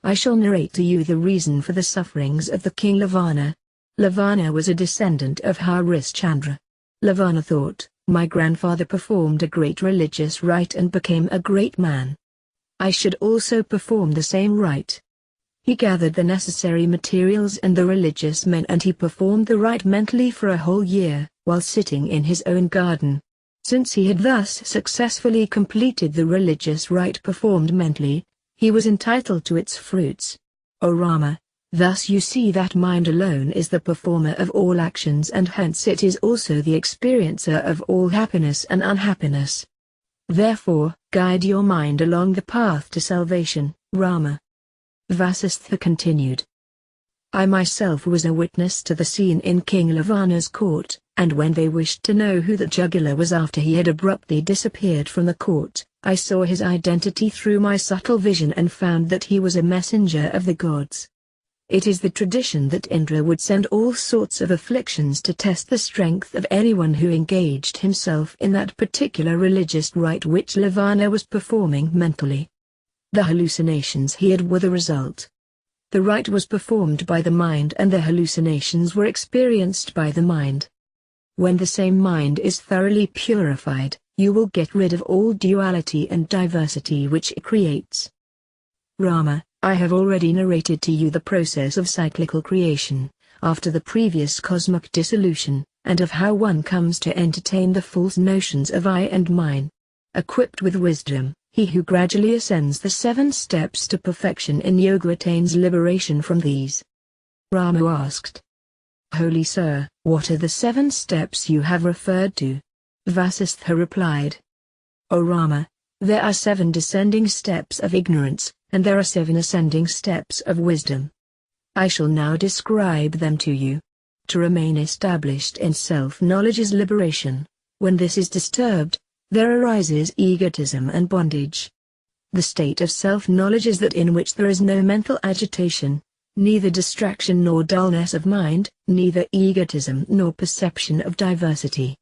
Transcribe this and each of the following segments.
I shall narrate to you the reason for the sufferings of the king Lavana. Lavana was a descendant of Harishchandra. Lavana thought, my grandfather performed a great religious rite and became a great man. I should also perform the same rite. He gathered the necessary materials and the religious men and he performed the rite mentally for a whole year, while sitting in his own garden. Since he had thus successfully completed the religious rite performed mentally, he was entitled to its fruits. O Rama, thus you see that mind alone is the performer of all actions and hence it is also the experiencer of all happiness and unhappiness. Therefore, guide your mind along the path to salvation, Rama. Vasistha continued. I myself was a witness to the scene in King Lavana's court, and when they wished to know who the jugular was after he had abruptly disappeared from the court, I saw his identity through my subtle vision and found that he was a messenger of the gods. It is the tradition that Indra would send all sorts of afflictions to test the strength of anyone who engaged himself in that particular religious rite which Lavana was performing mentally. The hallucinations he had were the result. The rite was performed by the mind and the hallucinations were experienced by the mind. When the same mind is thoroughly purified, you will get rid of all duality and diversity which it creates. Rama, I have already narrated to you the process of cyclical creation, after the previous cosmic dissolution, and of how one comes to entertain the false notions of I and mine. Equipped with wisdom, he who gradually ascends the 7 steps to perfection in yoga attains liberation from these. Rama asked, Holy Sir, what are the 7 steps you have referred to? Vasistha replied, O Rama, there are 7 descending steps of ignorance, and there are 7 ascending steps of wisdom. I shall now describe them to you. To remain established in self-knowledge is liberation. When this is disturbed, there arises egotism and bondage. The state of self-knowledge is that in which there is no mental agitation, neither distraction nor dullness of mind, neither egotism nor perception of diversity.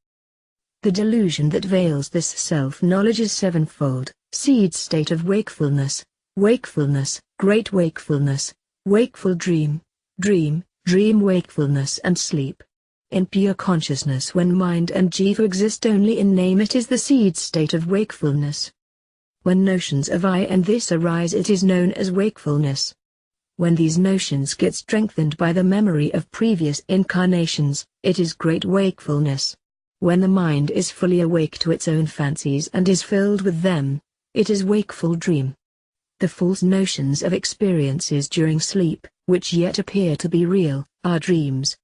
The delusion that veils this self-knowledge is 7-fold: seed state of wakefulness, wakefulness, great wakefulness, wakeful dream, dream, dream wakefulness and sleep. In pure consciousness when mind and jiva exist only in name it is the seed state of wakefulness. When notions of I and this arise it is known as wakefulness. When these notions get strengthened by the memory of previous incarnations, it is great wakefulness. When the mind is fully awake to its own fancies and is filled with them, it is wakeful dream. The false notions of experiences during sleep, which yet appear to be real, are dreams.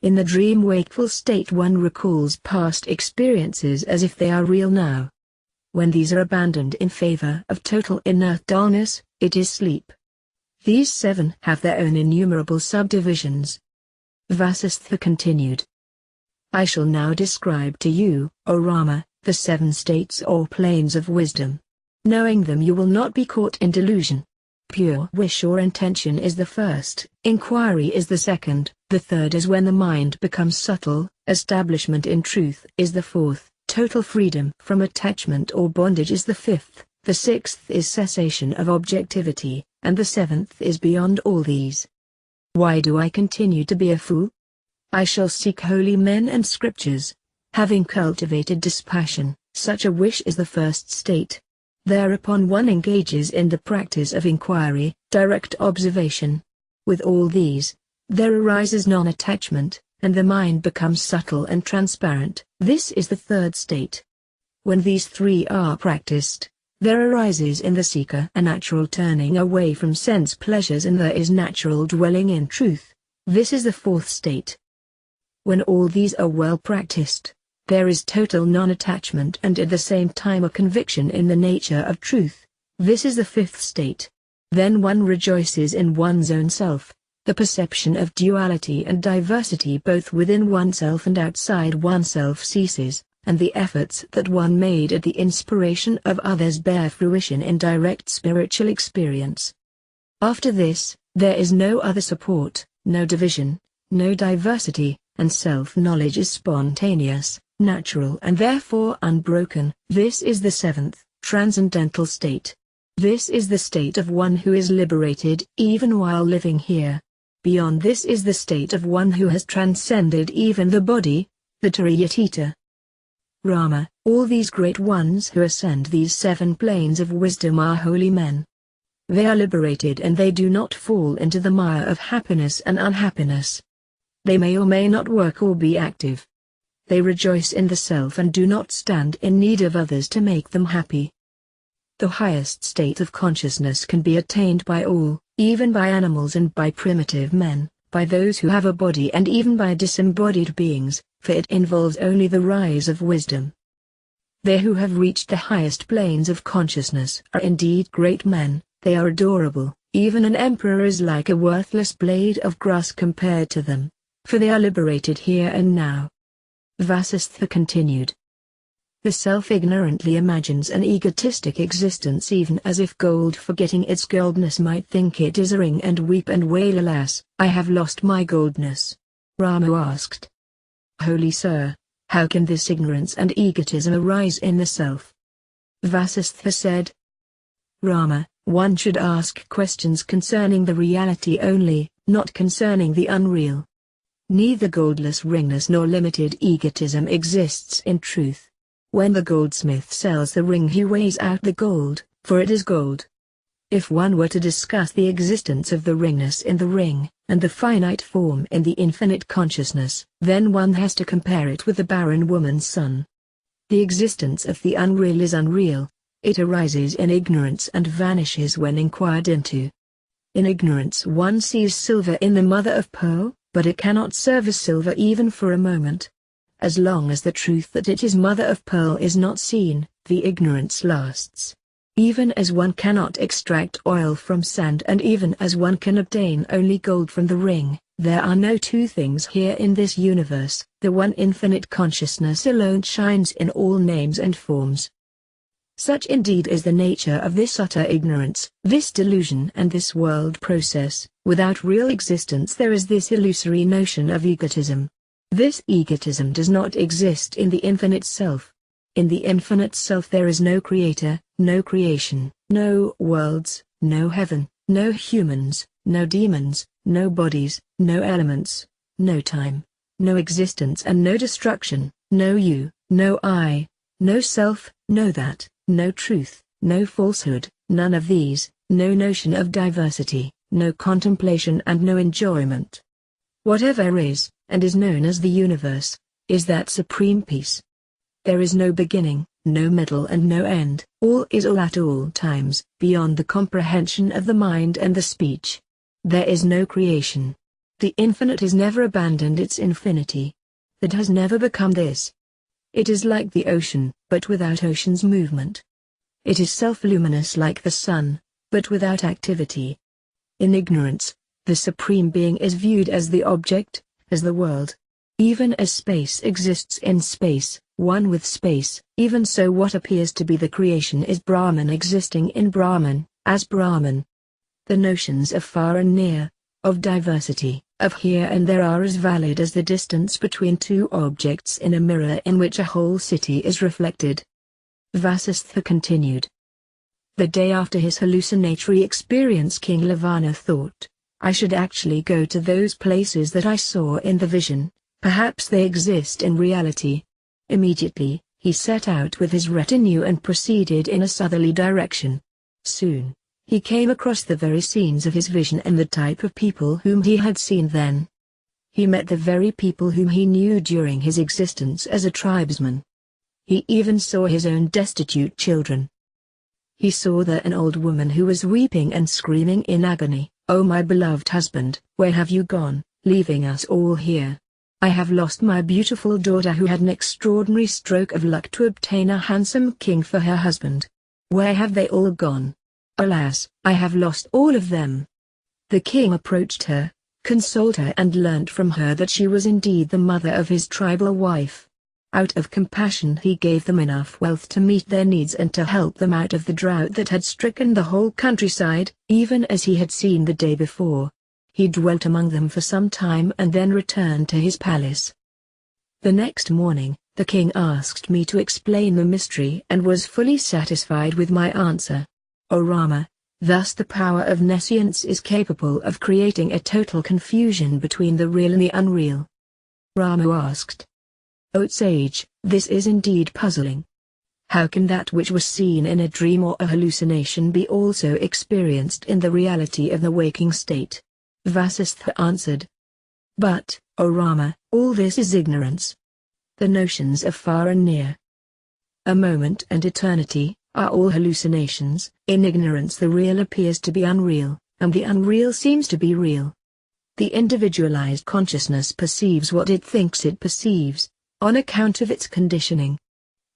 In the dream wakeful state one recalls past experiences as if they are real now. When these are abandoned in favor of total inert dullness, it is sleep. These 7 have their own innumerable subdivisions. Vasistha continued. I shall now describe to you, O Rama, the 7 states or planes of wisdom. Knowing them you will not be caught in delusion. Pure wish or intention is the first, inquiry is the second, the third is when the mind becomes subtle, establishment in truth is the fourth, total freedom from attachment or bondage is the 5th, the 6th is cessation of objectivity, and the 7th is beyond all these. Why do I continue to be a fool? I shall seek holy men and scriptures. Having cultivated dispassion, such a wish is the first state. Thereupon one engages in the practice of inquiry, direct observation. With all these, there arises non-attachment, and the mind becomes subtle and transparent. This is the 3rd state. When these 3 are practiced, there arises in the seeker a natural turning away from sense pleasures and there is natural dwelling in truth. This is the 4th state. When all these are well practiced, there is total non-attachment and at the same time a conviction in the nature of truth. This is the 5th state. Then one rejoices in one's own self. The perception of duality and diversity both within oneself and outside oneself ceases, and the efforts that one made at the inspiration of others bear fruition in direct spiritual experience. After this, there is no other support, no division, no diversity, and self-knowledge is spontaneous, natural and therefore unbroken. This is the 7th, transcendental state. This is the state of one who is liberated even while living here. Beyond this is the state of one who has transcended even the body, the Triyatita. Rama, all these great ones who ascend these 7 planes of wisdom are holy men. They are liberated and they do not fall into the mire of happiness and unhappiness. They may or may not work or be active. They rejoice in the self and do not stand in need of others to make them happy. The highest state of consciousness can be attained by all, even by animals and by primitive men, by those who have a body and even by disembodied beings, for it involves only the rise of wisdom. They who have reached the highest planes of consciousness are indeed great men. They are adorable. Even an emperor is like a worthless blade of grass compared to them, for they are liberated here and now. Vasistha continued. The self ignorantly imagines an egotistic existence, even as if gold, forgetting its goldness, might think it is a ring and weep and wail, alas, I have lost my goldness. Rama asked, Holy Sir, how can this ignorance and egotism arise in the self? Vasistha said, Rama, one should ask questions concerning the reality only, not concerning the unreal. Neither goldless ringness nor limited egotism exists in truth. When the goldsmith sells the ring, he weighs out the gold, for it is gold. If one were to discuss the existence of the ringness in the ring, and the finite form in the infinite consciousness, then one has to compare it with the barren woman's son. The existence of the unreal is unreal. It arises in ignorance and vanishes when inquired into. In ignorance one sees silver in the mother of pearl, but it cannot serve as silver even for a moment. As long as the truth that it is mother of pearl is not seen, the ignorance lasts. Even as one cannot extract oil from sand, and even as one can obtain only gold from the ring, there are no two things here in this universe. The one infinite consciousness alone shines in all names and forms. Such indeed is the nature of this utter ignorance, this delusion and this world process. Without real existence there is this illusory notion of egotism. This egotism does not exist in the infinite self. In the infinite self there is no creator, no creation, no worlds, no heaven, no humans, no demons, no bodies, no elements, no time, no existence and no destruction, no you, no I, no self, no that, no truth, no falsehood, none of these, no notion of diversity, no contemplation and no enjoyment. Whatever is, and is known as the universe, is that supreme peace. There is no beginning, no middle and no end. All is all at all times, beyond the comprehension of the mind and the speech. There is no creation. The infinite has never abandoned its infinity. It has never become this. It is like the ocean, but without ocean's movement. It is self-luminous like the sun, but without activity. In ignorance, the Supreme Being is viewed as the object, as the world. Even as space exists in space, one with space, even so what appears to be the creation is Brahman existing in Brahman, as Brahman. The notions of far and near, of diversity, of here and there are as valid as the distance between two objects in a mirror in which a whole city is reflected. Vasistha continued. The day after his hallucinatory experience, King Lavana thought, I should actually go to those places that I saw in the vision, perhaps they exist in reality. Immediately, he set out with his retinue and proceeded in a southerly direction. Soon, he came across the very scenes of his vision and the type of people whom he had seen then. He met the very people whom he knew during his existence as a tribesman. He even saw his own destitute children. He saw there an old woman who was weeping and screaming in agony, "Oh my beloved husband, where have you gone, leaving us all here? I have lost my beautiful daughter who had an extraordinary stroke of luck to obtain a handsome king for her husband. Where have they all gone? Alas, I have lost all of them." The king approached her, consoled her and learnt from her that she was indeed the mother of his tribal wife. Out of compassion he gave them enough wealth to meet their needs and to help them out of the drought that had stricken the whole countryside, even as he had seen the day before. He dwelt among them for some time and then returned to his palace. The next morning, the king asked me to explain the mystery and was fully satisfied with my answer. O Rama. Thus the power of nescience is capable of creating a total confusion between the real and the unreal. Rama asked, O sage, this is indeed puzzling. How can that which was seen in a dream or a hallucination be also experienced in the reality of the waking state? Vasistha answered. But, O Rama, all this is ignorance. The notions of far and near, a moment and eternity, are all hallucinations. In ignorance the real appears to be unreal, and the unreal seems to be real. The individualized consciousness perceives what it thinks it perceives, on account of its conditioning.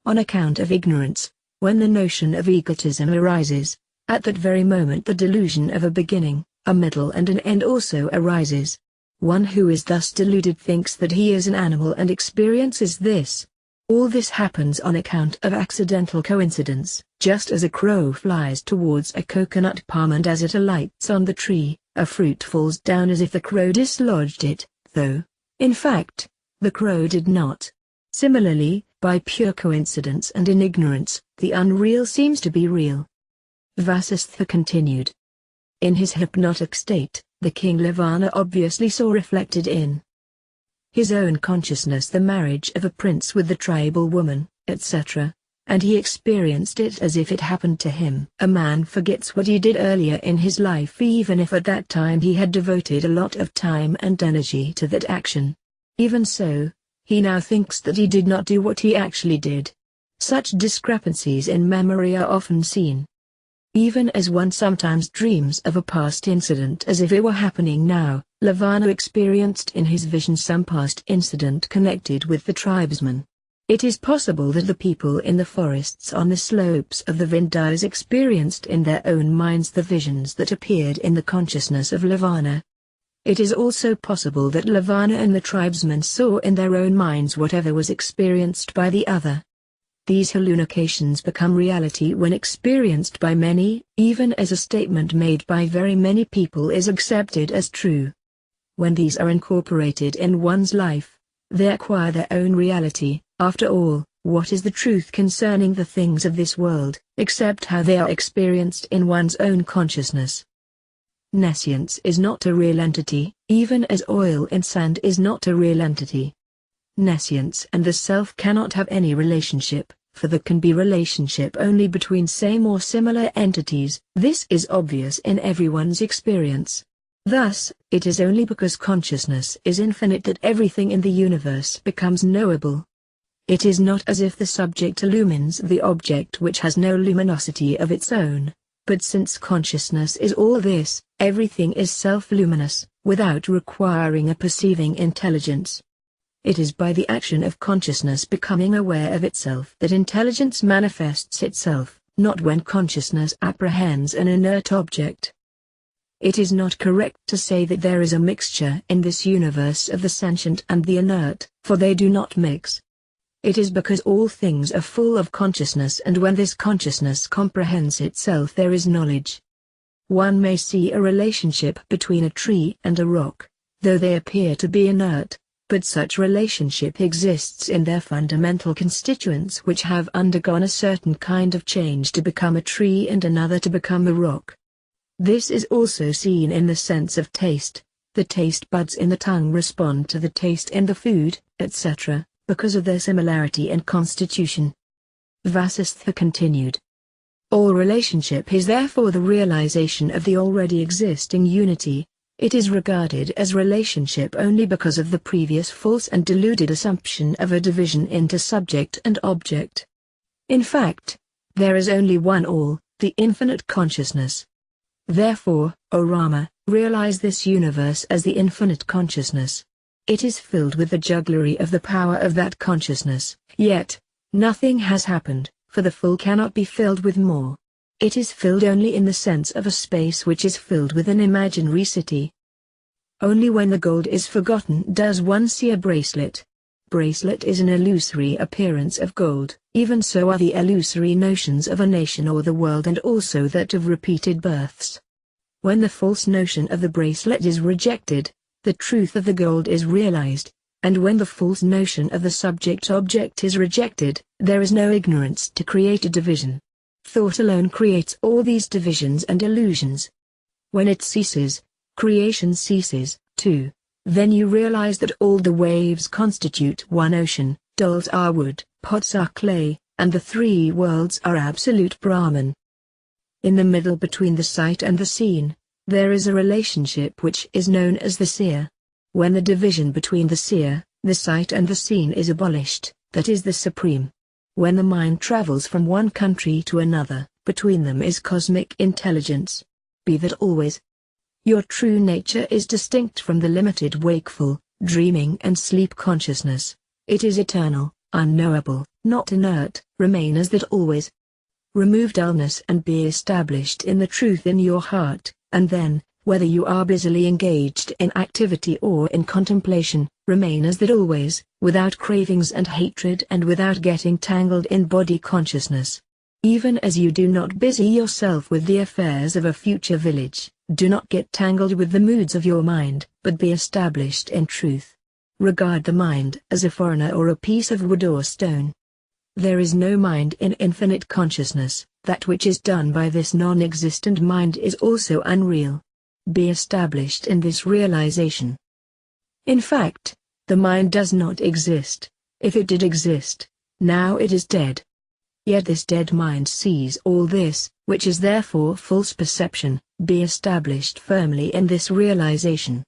On account of ignorance, when the notion of egotism arises, at that very moment the delusion of a beginning, a middle and an end also arises. One who is thus deluded thinks that he is an animal and experiences this. All this happens on account of accidental coincidence, just as a crow flies towards a coconut palm and as it alights on the tree, a fruit falls down as if the crow dislodged it, though, in fact, the crow did not. Similarly, by pure coincidence and in ignorance, the unreal seems to be real. Vasistha continued. In his hypnotic state, the king Lavana obviously saw reflected in his own consciousness the marriage of a prince with the tribal woman, etc., and he experienced it as if it happened to him. A man forgets what he did earlier in his life even if at that time he had devoted a lot of time and energy to that action. Even so, he now thinks that he did not do what he actually did. Such discrepancies in memory are often seen. Even as one sometimes dreams of a past incident as if it were happening now, Lavana experienced in his vision some past incident connected with the tribesmen. It is possible that the people in the forests on the slopes of the Vindhyas experienced in their own minds the visions that appeared in the consciousness of Lavana. It is also possible that Lavana and the tribesmen saw in their own minds whatever was experienced by the other. These hallucinations become reality when experienced by many, even as a statement made by very many people is accepted as true. When these are incorporated in one's life, they acquire their own reality. After all, what is the truth concerning the things of this world, except how they are experienced in one's own consciousness? Nescience is not a real entity, even as oil in sand is not a real entity. Nescience and the self cannot have any relationship, for there can be relationship only between same or similar entities. This is obvious in everyone's experience. Thus, it is only because consciousness is infinite that everything in the universe becomes knowable. It is not as if the subject illumines the object which has no luminosity of its own, but since consciousness is all this, everything is self-luminous, without requiring a perceiving intelligence. It is by the action of consciousness becoming aware of itself that intelligence manifests itself, not when consciousness apprehends an inert object. It is not correct to say that there is a mixture in this universe of the sentient and the inert, for they do not mix. It is because all things are full of consciousness, and when this consciousness comprehends itself there is knowledge. One may see a relationship between a tree and a rock, though they appear to be inert, but such relationship exists in their fundamental constituents which have undergone a certain kind of change to become a tree and another to become a rock. This is also seen in the sense of taste. The taste buds in the tongue respond to the taste in the food, etc., because of their similarity and constitution. Vasistha continued. All relationship is therefore the realization of the already existing unity. It is regarded as relationship only because of the previous false and deluded assumption of a division into subject and object. In fact, there is only one all, the infinite consciousness. Therefore, O Rama, realize this universe as the infinite consciousness. It is filled with the jugglery of the power of that consciousness, yet, nothing has happened, for the full cannot be filled with more. It is filled only in the sense of a space which is filled with an imaginary city. Only when the gold is forgotten does one see a bracelet. Bracelet is an illusory appearance of gold, even so are the illusory notions of a nation or the world and also that of repeated births. When the false notion of the bracelet is rejected, the truth of the gold is realized, and when the false notion of the subject-object is rejected, there is no ignorance to create a division. Thought alone creates all these divisions and illusions. When it ceases, creation ceases, too. Then you realize that all the waves constitute one ocean, dolls are wood, pots are clay, and the three worlds are absolute Brahman. In the middle between the sight and the seen, there is a relationship which is known as the seer. When the division between the seer, the sight and the seen is abolished, that is the supreme. When the mind travels from one country to another, between them is cosmic intelligence. Be that always. Your true nature is distinct from the limited wakeful, dreaming and sleep consciousness. It is eternal, unknowable, not inert. Remain as that always. Remove dullness and be established in the truth in your heart, and then, whether you are busily engaged in activity or in contemplation, remain as that always, without cravings and hatred and without getting tangled in body consciousness. Even as you do not busy yourself with the affairs of a future village, do not get tangled with the moods of your mind, but be established in truth. Regard the mind as a foreigner or a piece of wood or stone. There is no mind in infinite consciousness. That which is done by this non-existent mind is also unreal. Be established in this realization. In fact, the mind does not exist. If it did exist, now it is dead. Yet this dead mind sees all this, which is therefore false perception. Be established firmly in this realization.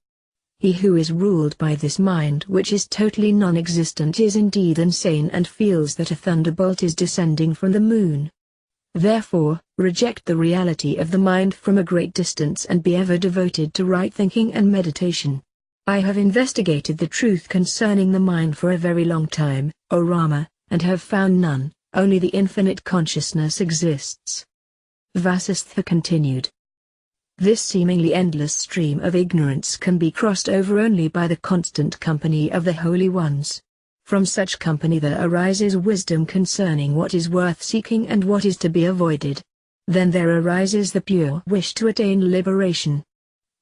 He who is ruled by this mind which is totally non-existent is indeed insane and feels that a thunderbolt is descending from the moon. Therefore, reject the reality of the mind from a great distance and be ever devoted to right thinking and meditation. I have investigated the truth concerning the mind for a very long time, O Rama, and have found none, only the infinite consciousness exists. Vasistha continued. This seemingly endless stream of ignorance can be crossed over only by the constant company of the holy ones. From such company there arises wisdom concerning what is worth seeking and what is to be avoided. Then there arises the pure wish to attain liberation.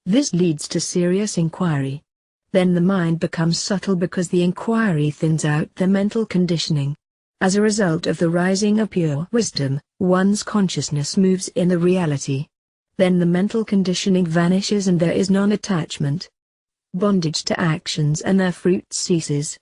This leads to serious inquiry. Then the mind becomes subtle because the inquiry thins out the mental conditioning. As a result of the rising of pure wisdom, one's consciousness moves in the reality. Then the mental conditioning vanishes and there is non-attachment. Bondage to actions and their fruit ceases.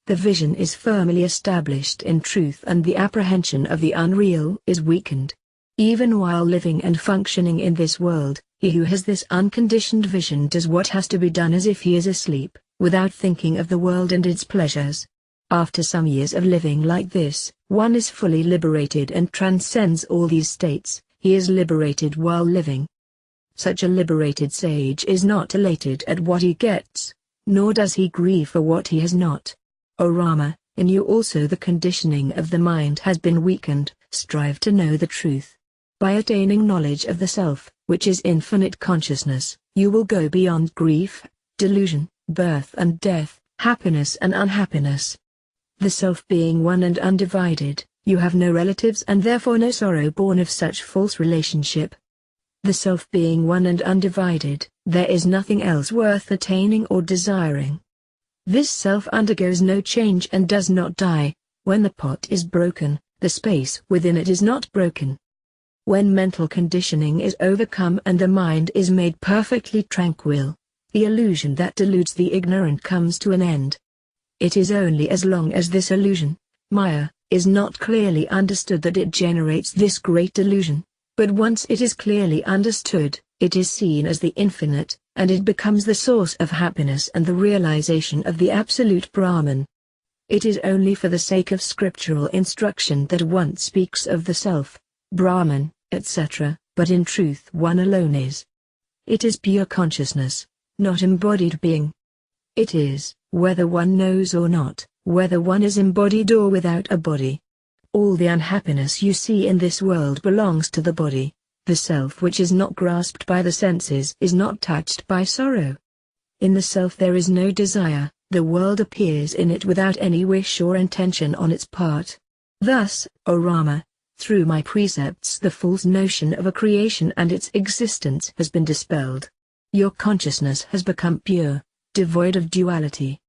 The vision is firmly established in truth and the apprehension of the unreal is weakened. Even while living and functioning in this world, he who has this unconditioned vision does what has to be done as if he is asleep, without thinking of the world and its pleasures. After some years of living like this, one is fully liberated and transcends all these states. He is liberated while living. Such a liberated sage is not elated at what he gets, nor does he grieve for what he has not. O Rama, in you also the conditioning of the mind has been weakened. Strive to know the truth. By attaining knowledge of the self, which is infinite consciousness, you will go beyond grief, delusion, birth and death, happiness and unhappiness. The self being one and undivided, you have no relatives and therefore no sorrow born of such false relationship. The self being one and undivided, there is nothing else worth attaining or desiring. This self undergoes no change and does not die. When the pot is broken, the space within it is not broken. When mental conditioning is overcome and the mind is made perfectly tranquil, the illusion that deludes the ignorant comes to an end. It is only as long as this illusion, Maya, is not clearly understood that it generates this great delusion, but once it is clearly understood, it is seen as the infinite, and it becomes the source of happiness and the realization of the absolute Brahman. It is only for the sake of scriptural instruction that one speaks of the self, Brahman, etc., but in truth one alone is. It is pure consciousness, not embodied being. It is, whether one knows or not, whether one is embodied or without a body. All the unhappiness you see in this world belongs to the body. The self which is not grasped by the senses is not touched by sorrow. In the self there is no desire, the world appears in it without any wish or intention on its part. Thus, O Rama, through my precepts the false notion of a creation and its existence has been dispelled. Your consciousness has become pure, devoid of duality.